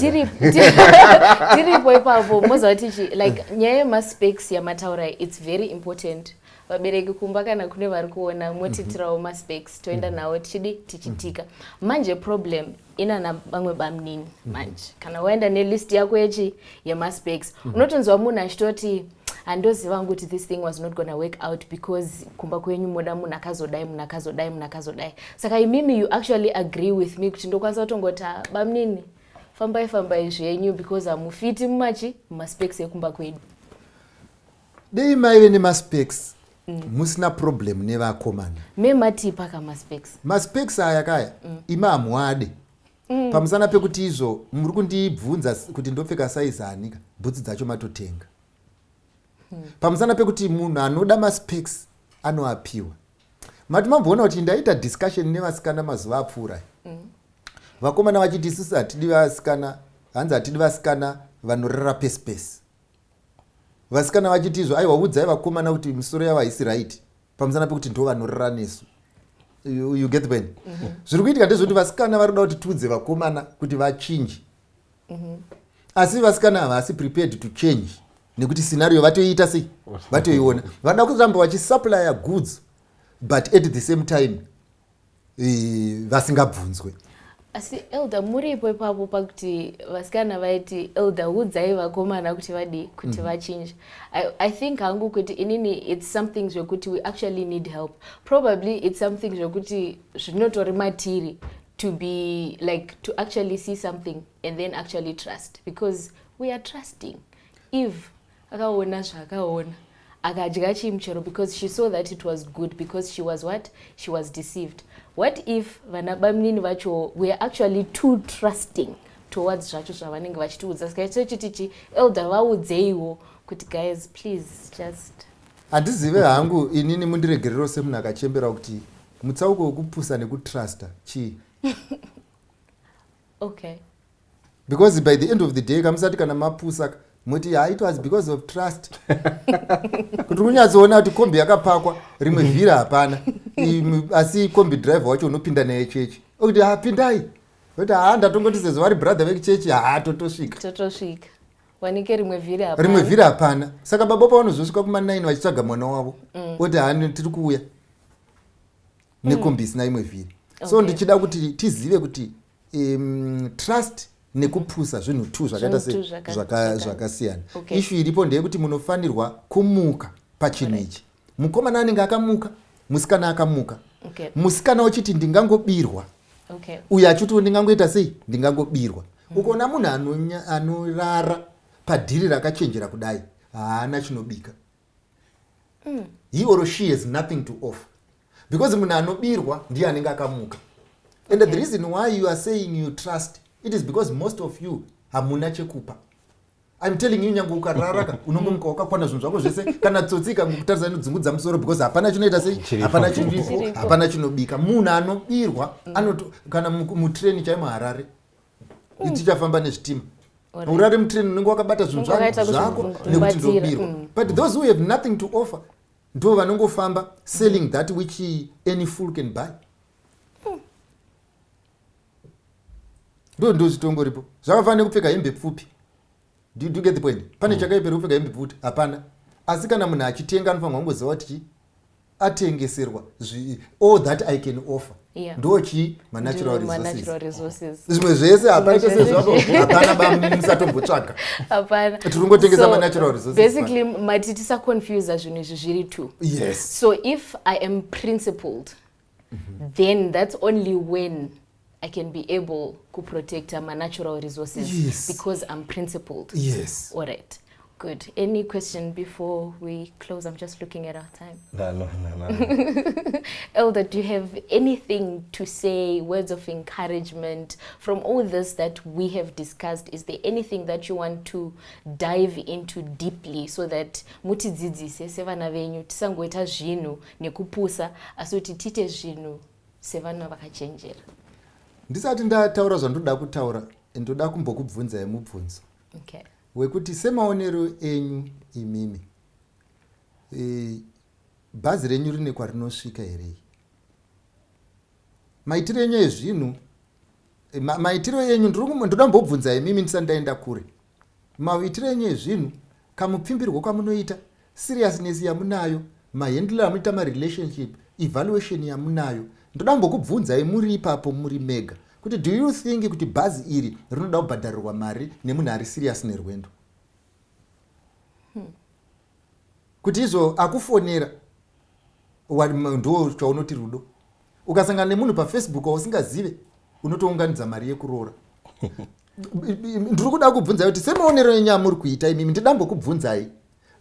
tiripo ipapo moza tichi like nyaya yemaspecs yamataura it's very important vabereki kumba kana kune vari kuona motitirawo maspecs toenda nawo tichitika manje problem ina navamwe bamnini manje kana waenda nelist yako yemaspecs unotonzwa munhu achitoti handoziva kuti this thing was not gonna work out because kumba kwenyu moda munhu akazodai saka imimi you actually agree with me kuti ndokwanisa kutongota bamnini fambai zvenyu because hamufiti mumaspecs ekumba kwedu dei maive nemaspecs musina problem nevakomana mematipa maspecs aya kaya ima hamuade pamusana pekuti izvo muri kundibvunza kuti ndopfeka saizi anika bhutsi dzacho matotenga pamusana pekuti munhu anoda maspecs anoapiwa mati mamboona kuti ndaita discussion nevasikana mazuva apfuura vakomana vachiti isusu hatidi vasikana hanzi hatidi vasikana vanorara pesi vasikana vachiti izvo aiwa udzai vakomana kuti misoro yavo haisi right pamusana pekuti ndo vanorara nesu you get the point zviri kuitika ndezvekuti vasikana vari kuda kuti tiudze vakomana kuti vachinji asi vasikana ava hasi prepared to change nekuti scenario vatoiita sei vatoiona vanoda kuramba vachisupply goods but at the same time vasingabvunzwe asi Elder muripo ipapo pakuti vasikana vaiti Elder udzai vakomana kuti vadi kuti vachinje I think hangu kuti inini it's something zvekuti we actually need help probably it's something zvekuti zvinotori matiri to be like to actually see something and then actually trust because we are trusting Eve akaona zvakaona akadya chimuchero because she saw that it was good because she was deceived. What if vana bamnini vacho we are actually too trusting towards zvacho zvavanenge vachitiudza saka chitichi Elder vaudzeiwo kuti guys please just handizive hangu inini mundiregerero semunhu akachembera kuti mutsauko wekupusa nekutrusta chii okay because by the end of the day kamusati kana mapusa muti it was because of trust kuti unyatsoona kuti kombi yakapakwa rimwe vhira hapana asi kombi driver wacho unopinda naye chechi okuti pindai kuti ndatongoti sezvo vari brother vechechi totosvika wanike rimwe vhiri hapana saka baba pavanozosvika kuma9 vachitsvaga mwana wavo oti tiri kuuya nekombi isina imwe vhiri so ndichida kuti tizive kuti trust nekupusa zvinhu tu zvakaita zvakasiyana ishu iripo ndeyekuti munofanirwa kumuka pachinhu ichi mukomana anenge akamuka musikana akamuka musikana uchiti ndingangobirwa uye achiti ndingangoita sei ndingangobirwa ukaona munhu anorara padhiri rakachenjera kudai haana chinobika he or she has nothing to offer because munhu anobirwa ndiye anenge akamuka and the reason why you are saying you trust it is because most of you hamuna chekupa. I'm telling you nyangu ukararaka unongomuka wakakwana zvinhu zvako zvese kana tsotsika ngokutaridza inodzungudza musoro because hapana chinoita sei hapana chiripo hapana chinobika munhu anobirwa kana mutreni chaimo Harare tichafamba nezvitima urare mutreni unenge wakabata zvinhu zvako nekuti ndobirwa but those who have nothing to offer ndo vanongofamba selling that which any fool can buy. ndo zvitongoripo zvakafanira kupfeka hembe pfupi. Do you get the point? Pane chakaipera kupfeka hembe pfupi hapana asi kana munhu achitenga anofanirwa kungoziva kuti atengeserwa all that I can offer ndochi natural resources zvimwe zvese hapana sezvako hapana musatombotsaga hapana tiringotengesa natural resources basically matitisa confuse zvinhu izvi zviri tu yes so if I am principled then that's only when I can be able to protect my natural resources because I'm principled. Yes. All right. Good. Any question before we close? I'm just looking at our time. No. Elder, do you have anything to say, words of encouragement from all this that we have discussed? Is there anything that you want to dive into deeply so that mutidzidzise sevana venyu tisangoita zvinhu nekupusa asi kuti tiite zvinhu sevana vakachenjera? Ndisati ndataura zvandoda kutaura, ndoda kumbokubvunzai mubvunzo. Okay. Wekuti semaonero enyu imimi, bhazi renyu rine kwarinosvika here? Maitiro enyu ezvinhu, maitiro enyu ndoda kumbobvunza imimi ndisati ndaenda kure. Maitiro enyu ezvinhu, kamupfimbirwo kwamunoita, seriousness yamunayo, mahandle amunoita marelationship, evaluation yamunayo. Ndoda kumbokubvunzai muri ipapo muri mega. Kuti do you think kuti bhazi iri rinoda kubhadharirwa mari nemunhu ari serious nerwendo? Kuti izvo akufonera ndo chaunoti rudo. Ukasangana nemunhu paFacebook usingazive unotounganidza mari yekuroora. Ndiri kuda kubvunzai kuti semaonero enyu amuri kuita imimi, ndida mbokubvunzai,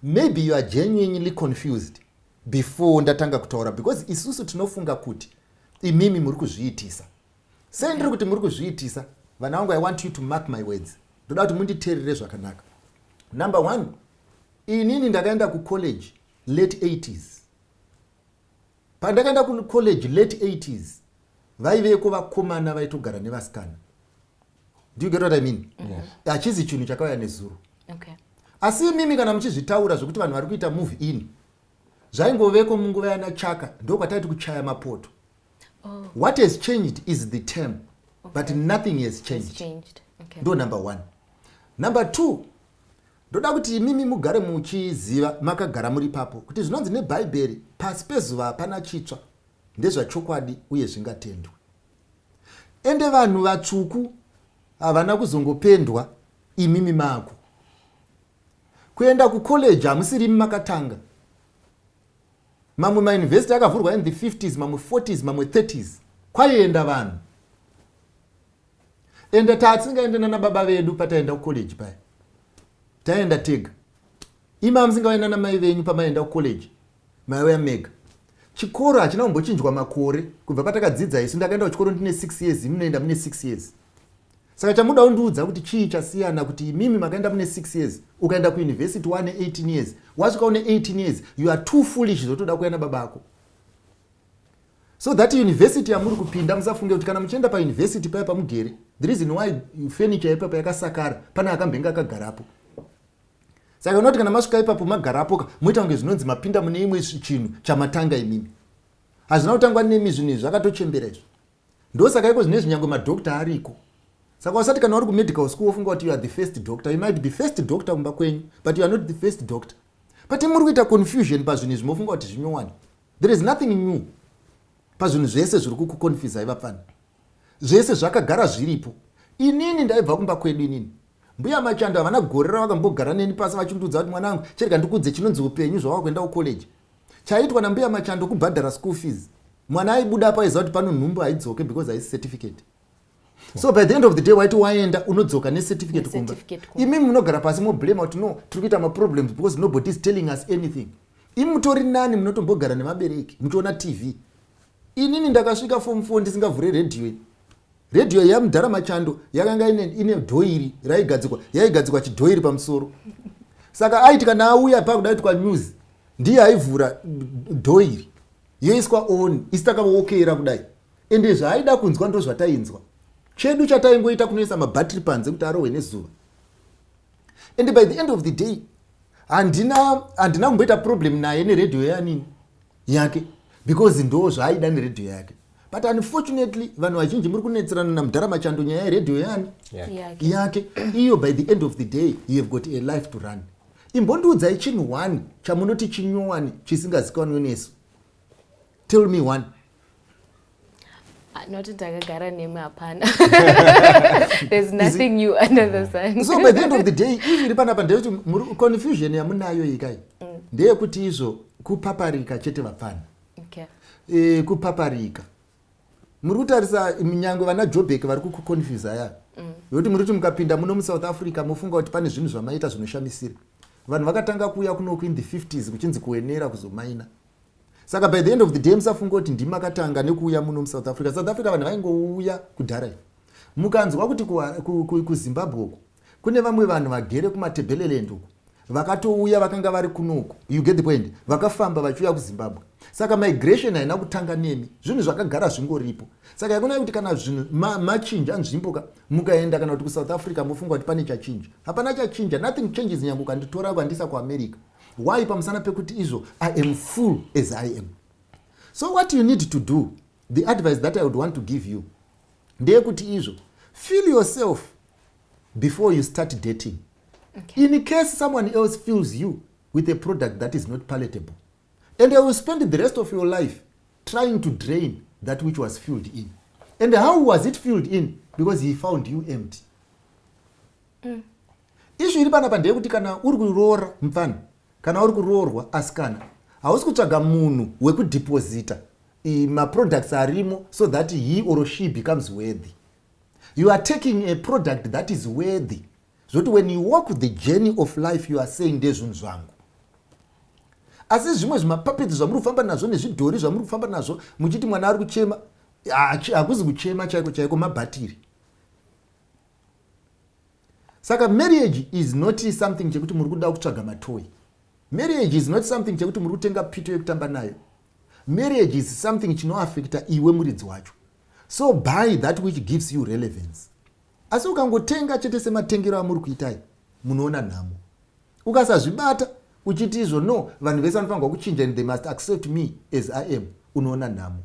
maybe you are genuinely confused before ndatanga kutaura, because isusu tinofunga kuti imimi muri kuzviitisa. Sei ndiri kuti muri kuzviitisa? Vana vangu, I want you to mark my words. Ndoda kuti munditeerere zvakanaka. Number 1, inini ndakaenda kucollege late 80s. Pandakaenda kucollege late 80s, vaiveko vakomana vaitogara nevasikana. Do you get what I mean? Hachizi chinhu chakauya nezuro. Okay. Asi mimi kana muchizvitaura zvokuti vanhu vari kuita move in, zvaingoveko munguva yana Chaka, ndokwataiti kuchaya mapoto. What has changed is the term, but nothing has changed. Okay. Ndo number 1. Number 2, ndoda kuti mimi mugare muchiziva, makagara muri papo, kuti zvinonzi neBhaibheri, pasi pezuva hapana chitsva, ndezvachokwadi uye zvingatendwe. Ende vanhu vatsvuku havana kuzongopendwa imimi mako. Kuenda kucollege hamusirimi makatanga. Mamwe mauniversity akavhurwa in the 50s, mamwe 40s, mamwe 30s. Kwaienda vanhu. Ende tatsingaenda nababa vedu pataenda kucollege paya. Taenda tega. Ima musingaenda namai venyu pamaenda kucollege. Maiwe mega. Chikoro hachina kumbochinjwa makore. Kubva patakadzidza isu ndakaenda kuchikoro ndine 6 years, munoenda mune 6 years. Saka chamuda undiudza kuti chii chasiyana kuti mimi makaenda mune 6 years, ukaenda kuuniversity wane 18 years. Wasvika une 18 years, you are too foolish zotoda kuenda babako. So that university yamuri kupinda, musafunge kuti kana muchienda pauniversity paya pamugere, the reason why furniture ipapo yakasakara, pane akambenga akagarapo. Saka unoti kana masvika ipapo magarapo, moita kunge zvinonzi mapinda mune imwe chinhu chamatanga imimi. Hazvina kutangwa nemi zvinhu izvi zvakatochembera izvo. Ndosaka iko zvinezvi nyangwe madokta ariko. Saka usati kana uri kumedical school ufunga kuti you are the first doctor. You might be the first doctor kumba kwenyu, but you are not the first doctor. But muri kuita confusion pazvinhu izvi mofunga kuti zvinyowani. There is nothing new. Pazvinhu zvese zviri kukuconfuse ivapana. Zvese zvakagara zviripo. Inini ndaibva kumba kwedu inini. Mbuya Machando havana gorera vakambogara neni pasi vachindudza kuti mwanangu, chereka ndikudze chinonzi upenyu zvawakaenda kucollege. Chaitwa nambuya Machando kubhadhara school fees. Mwana aibuda apa aiziva kuti pano nhumbu haidzoke because haisi certificate. So by the end of the day waiti waenda unodzoka necertificate kumba. Imi munogara pasi moblema kuti no, tiri kuita maproblems because nobody is telling us anything. Imi mutori nani munotombogara nemabereki, muchiona TV. Inini ndakasvika form 4 ndisingavhure radio. Radio yamudhara Machando yakanga ine dhoiri yaigadzikwa chidhoiri pamusoro. Saka aiti kana auya pakudai kwa news, ndiye aivhura dhoiri yoiswa on, isitakaokera kudai. Ende zvaida kunzwa ndo zvatainzwa. Chedu chataingoita kunoisa mabhatiri panze kuti arohwe nezuva. And by the end of the day, handina kumboita problem naye neredio yanini yake, because ndo zvaaida neredio yake. But unfortunately, vanhu vazhinji muri kunetserana namudhara Machando nyaya yeredio yake. Iyo by the end of the day, you have got a life to run. Imbondiudzai chinhu 1 chamunoti chinyowani chisingazikanwi nesu. Tell me one. Not ndakagara nemi hapana. There's nothing new under the sun. So by the end of the day, iri panapa ndeyekuti confusion yamunayo ikai. Ndeyekuti izvo kupaparika chete vapana. Okay. Kupaparika. Muri kutarisa nyangwe vana Joburg vari kukuconfuse aya. Yokuti muri kuti mukapinda muno muSouth Africa mofunga kuti pane zvinhu zvamaita zvinoshamisira. vanhu vakatanga kuuya kunoku in the 50s kuchinzi kuenera kuzomaina. Saka by the end of the day musafunga kuti ndimi makatanga nekuuya muno muSouth Africa. South Africa vanhu vaingouya kudhara. Mukanzwa kuti kuZimbabwe uku kune vamwe vanhu vagere kumatebheleland uku vakatouya vakanga vari kunoku, you get the point, vakafamba vachiuya kuZimbabwe. Saka migration haina kutanga nemi, zvinhu zvakagara zvingoripo. Saka yakona kuti kana zvinhu machinja nzvimbo mukaenda kana kuti kuSouth Africa mufunga kuti pane chachinja. Hapana chachinja, nothing changes. Nyangu kanditora kuandisa kuAmerica. Why? Pamusana pekuti izvo I am full as I am. So what you need to do, the advice that I would want to give you, ndeyekuti izvo, feel yourself before you start dating. Okay. In case someone else fills you with a product that is not palatable, and they will spend the rest of your life trying to drain that which was filled in. And how was it filled in? Because he found you empty. Issue iri panapa ndeyekuti kana uri kuroora mfana, kana uri kuroorwa asikana, hausi kutsvaga munhu wekudeposita ma-products arimo so that he or she becomes worthy. You are taking a product that is worthy. So when you walk the journey of life, you are saying ndezvinhu zvangu. Asi zvimwe zvimapapeti zvamuri kufamba nazvo nezvidhori zvamuri kufamba nazvo muchiti mwana ari kuchema, hakuzi kuchema chaiko chaiko, mabhatiri. Saka marriage is not something chekuti muri kuda kutsvaga matoy. Marriage is not something chekuti muri kutenga pito yekutamba nayo. Marriage is something chinoaffecta iwe muridzi wacho. So buy that which gives you relevance. Asi ukangotenga chete sematengero amuri kuitai, munoona nhamo. Ukasazvibata uchiti izvo no, vanhu vese vanofanirwa kuchinja and they must accept me as I am, unoona nhamo.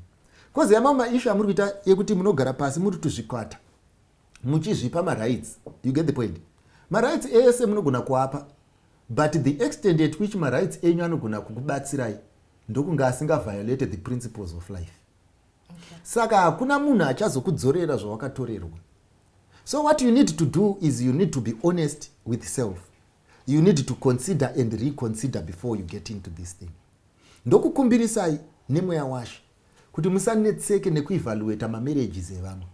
Kozi yamama issue amuri kuita yekuti munogara pasi muri tuzvikwata, muchizvipa ma-rights. You get the point? Ma-rights ese munogona kuapa, but the extent at which ma-rights enyu anogona kukubatsirai ndokunga asinga violate the principles of life. Okay. Saka hakuna munhu achazokudzorera zvawakatorerwa. So what you need to do is you need to be honest with self. You need to consider and reconsider before you get into this thing. Ndokukumbirisai nemweya washe kuti musanetseke nekuevaluate ma-marriages evamwe.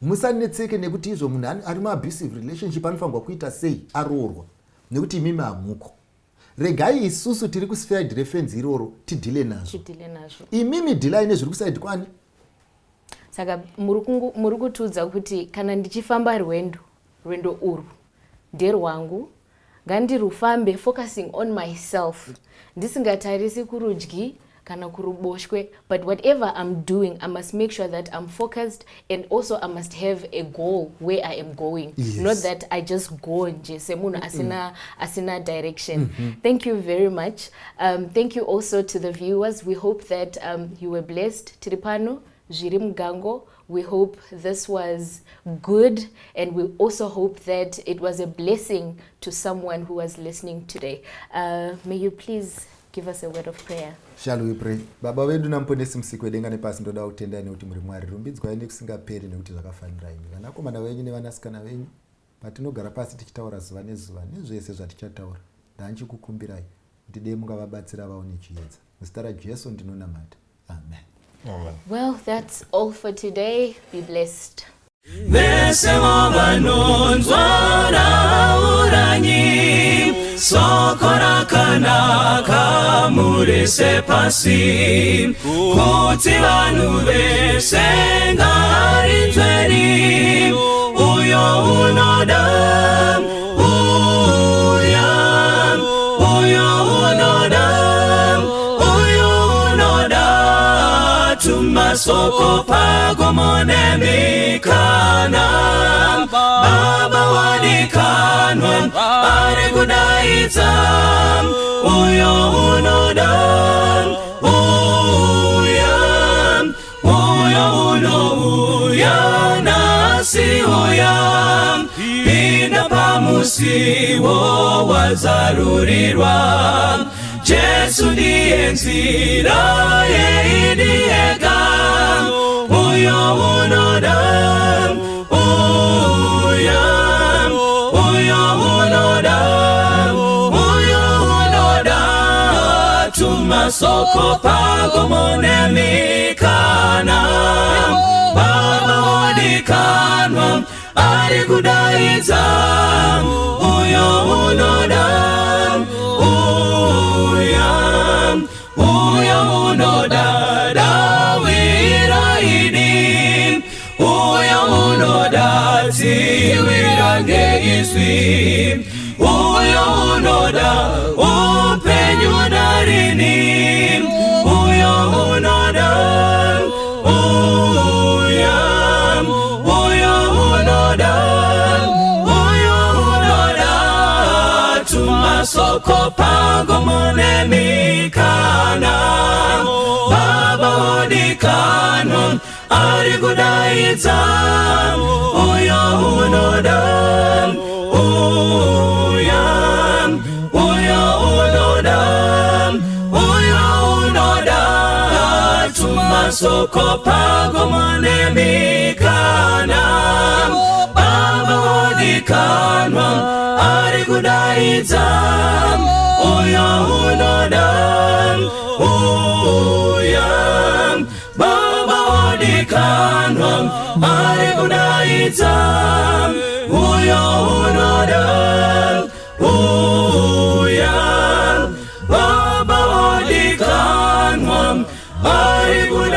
Musanetseke nekuti izvo munhu ari mu-abusive relationship anofanirwa kuita sei aroorwa nekuti imimi hamuko. Regai isusu tiri kuside refense iroro tidhile nazvo. Imimi dhilai nezviri kuside kwani. Saka muri kutiudza kuti kana ndichifamba rwendo urwu nderwangu, ngandirufambe focusing on myself, ndisingatarisi kurudyi kana kuruboshwe, but whatever I'm doing, I must make sure that I'm focused, and also I must have a goal where I am going. Yes. Not that I just go nje semunhu asina direction. Thank you very much. Thank you also to the viewers. We hope that you were blessed. Tiripano Zvirimugango, we hope this was good, and we also hope that it was a blessing to someone who was listening today. May you please give us a word of prayer. Shall we pray? Baba vedu namuponesi musiku wedenga nepasi, ndoda kutendai nekuti muri Mwari, rumbidzwai nekusingaperi nekuti zvakafanira imi. Vanakomana venyu nevanasikana venyu patinogara pasi tichitaura zuva nezuva nezvese zvatichataura, ndanchikukumbirai kuti dei mungavabatsira vaone chiedza. Muzita raJesu ndinonamata. Amen. Amen. Well, that's all for today. Be blessed. Vese vanonzwa uranyi, soko rakanaka murese pasi, kuti vanhu vese ngarinzweni, uyo unoda, uyo unoda, tumasoko pako monemikana, Baba wadikanwa, ari kudaidza, uyo unoda, uyo unouya nasi uya, pinda pamusiwo wazarurirwa, Jesu ndiye nzira yeidiyega, uyo unoda, tumasoko pako monemikana, Baba wadikanwa, ari kudaidza, uyo unoda, uyo unoda upenyu narini, uyo unoda uyo unoda tumasoko pango munemikana, baba odikano ari kudaidza, uyo unoda uyo unoda tumasoko pango munemikana, baba odikano ari kudaidza, uyo unoda uyo baba odikano ari kudaidza, uyo unoda uyo baba odikano ari kudaidza.